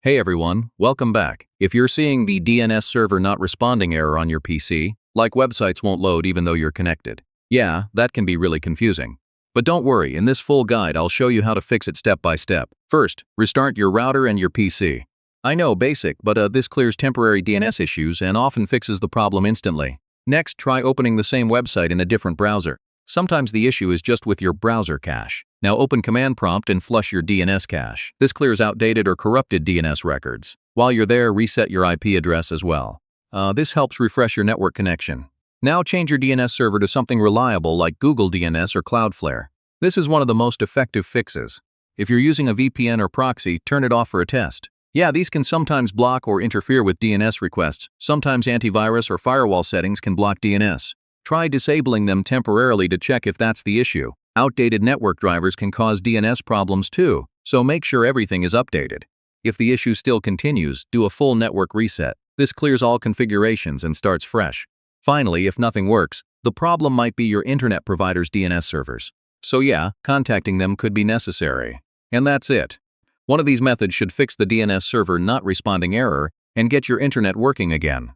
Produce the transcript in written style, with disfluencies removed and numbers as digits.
Hey everyone, welcome back. If you're seeing the DNS server not responding error on your PC, like websites won't load even though you're connected, yeah, that can be really confusing. But don't worry, in this full guide I'll show you how to fix it step by step. First, restart your router and your PC. I know, basic, but this clears temporary DNS issues and often fixes the problem instantly. Next, try opening the same website in a different browser. Sometimes the issue is just with your browser cache. Now open Command Prompt and flush your DNS cache. This clears outdated or corrupted DNS records. While you're there, reset your IP address as well. This helps refresh your network connection. Now change your DNS server to something reliable like Google DNS or Cloudflare. This is one of the most effective fixes. If you're using a VPN or proxy, turn it off for a test. Yeah, these can sometimes block or interfere with DNS requests. Sometimes antivirus or firewall settings can block DNS. Try disabling them temporarily to check if that's the issue. Outdated network drivers can cause DNS problems too, so make sure everything is updated. If the issue still continues, do a full network reset. This clears all configurations and starts fresh. Finally, if nothing works, the problem might be your internet provider's DNS servers. So yeah, contacting them could be necessary. And that's it. One of these methods should fix the DNS server not responding error and get your internet working again.